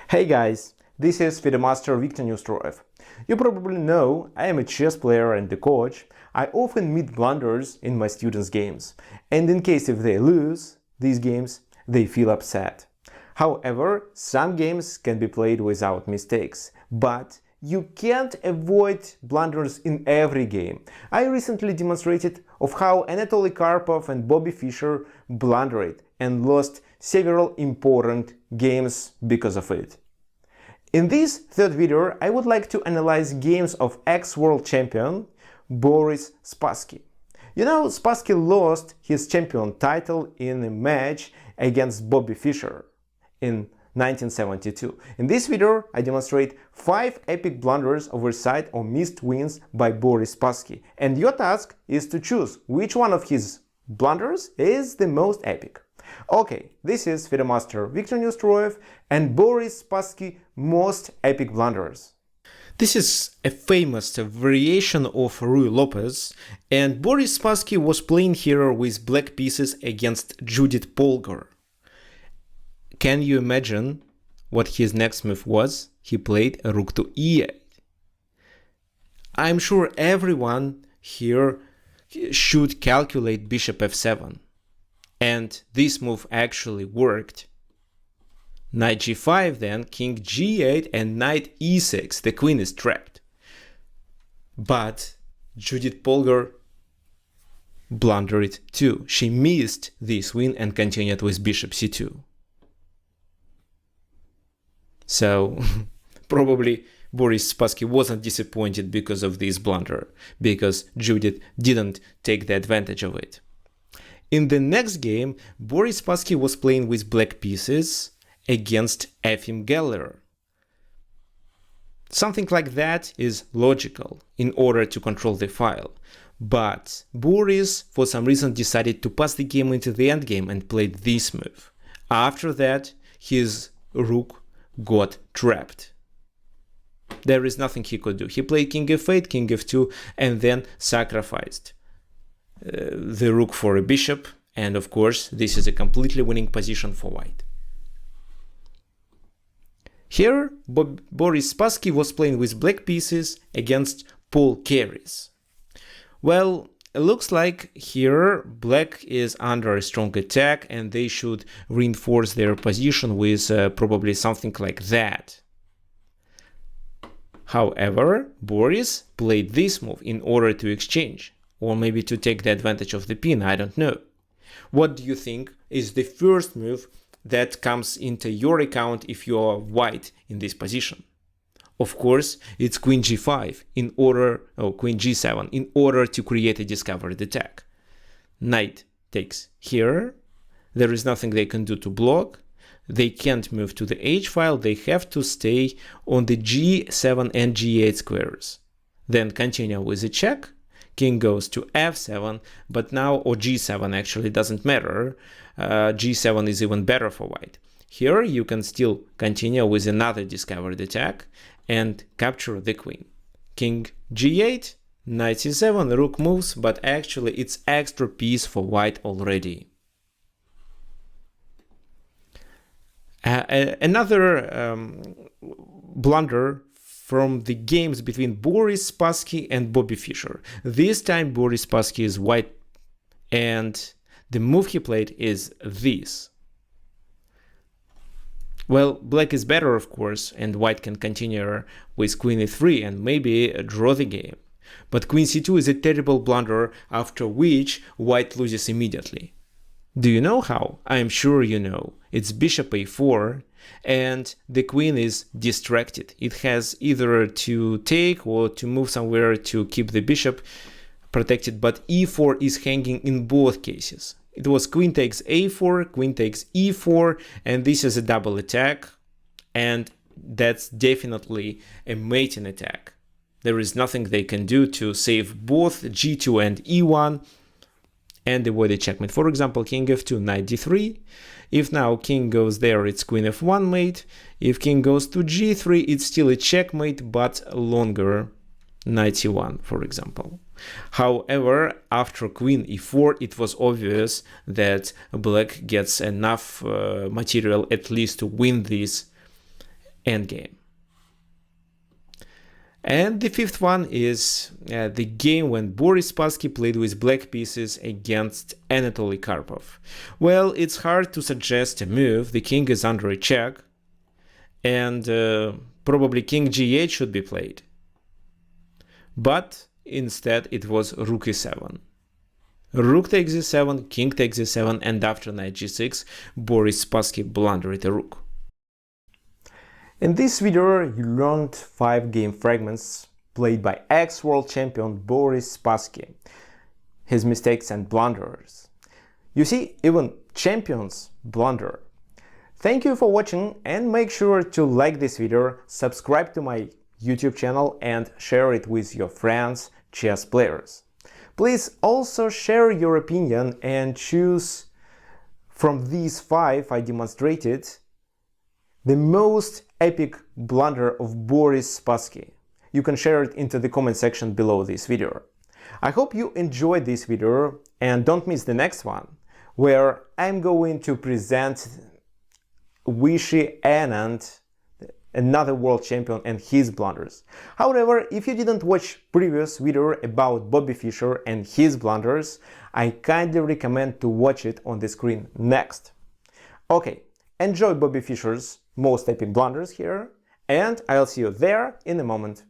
Hey guys, this is Fidemaster Viktor Neustroev. You probably know I am a chess player and a coach. I often meet blunders in my students' games, and in case if they lose these games, they feel upset. However, some games can be played without mistakes, but you can't avoid blunders in every game. I recently demonstrated of how Anatoly Karpov and Bobby Fischer blundered and lost several important games because of it. In this third video, I would like to analyze games of ex-world champion Boris Spassky. You know, Spassky lost his champion title in a match against Bobby Fischer in 1972. In this video, I demonstrate 5 epic blunders, oversight or missed wins by Boris Spassky. And your task is to choose which one of his blunders is the most epic. Okay, this is Fidemaster Viktor Neustroev and Boris Spassky most epic blunders. This is a famous variation of Ruy Lopez, and Boris Spassky was playing here with black pieces against Judith Polgar. Can you imagine what his next move was? He played a rook to e8. I'm sure everyone here should calculate bishop f7. And this move actually worked. Knight g5, then king g8 and knight e6. The queen is trapped. But Judith Polgar blundered too. She missed this win and continued with bishop c2. So probably Boris Spassky wasn't disappointed because of this blunder, because Judith didn't take the advantage of it. In the next game, Boris Spassky was playing with black pieces against Efim Geller. Something like that is logical in order to control the file. But Boris, for some reason, decided to pass the game into the endgame and played this move. After that, his rook got trapped. There is nothing he could do. He played king f8, king f2, and then sacrificed the rook for a bishop, and of course this is a completely winning position for white. Here Boris Spassky was playing with black pieces against Paul Keres. Well, it looks like here black is under a strong attack and they should reinforce their position with probably something like that. However, Boris played this move in order to exchange, or maybe to take the advantage of the pin, I don't know. What do you think is the first move that comes into your account if you are white in this position? Of course, it's queen g5 queen g7 in order to create a discovered attack. Knight takes here. There is nothing they can do to block. They can't move to the h file. They have to stay on the g7 and g8 squares. Then continue with a check. King goes to f7, but now, or g7 actually doesn't matter. G7 is even better for white. Here you can still continue with another discovered attack and capture the queen. King g8, knight c7, rook moves, but actually it's extra piece for white already. Another blunder from the games between Boris Spassky and Bobby Fischer. This time Boris Spassky is white and the move he played is this. Well, black is better of course and white can continue with queen e3 and maybe draw the game. But queen c2 is a terrible blunder after which white loses immediately. Do you know how? I am sure you know. It's bishop a4 and the queen is distracted. It has either to take or to move somewhere to keep the bishop protected, but e4 is hanging in both cases. It was queen takes a4, queen takes e4, and this is a double attack, and that's definitely a mating attack. There is nothing they can do to save both g2 and e1 and avoid a checkmate. For example, king f2, knight d3. If now king goes there, it's queen f1 mate. If king goes to g3, it's still a checkmate, but longer, knight c1, for example. However, after queen e4, it was obvious that black gets enough material at least to win this endgame. And the fifth one is the game when Boris Spassky played with black pieces against Anatoly Karpov. Well, it's hard to suggest a move. The king is under a check, and probably king g8 should be played. But instead it was rook e7. Rook takes e7, king takes e7, and after knight g6, Boris Spassky blundered a rook. In this video, you learned 5 game fragments played by ex-world champion Boris Spassky, his mistakes and blunders. You see, even champions blunder. Thank you for watching, and make sure to like this video, subscribe to my YouTube channel and share it with your friends, chess players. Please also share your opinion and choose from these 5 I demonstrated the most epic blunder of Boris Spassky. You can share it into the comment section below this video. I hope you enjoyed this video, and don't miss the next one, where I'm going to present Vishy Anand, another world champion, and his blunders. However, if you didn't watch previous video about Bobby Fischer and his blunders, I kindly recommend to watch it on the screen next. Okay, enjoy Bobby Fischer's most epic blunders here, and I'll see you there in a moment.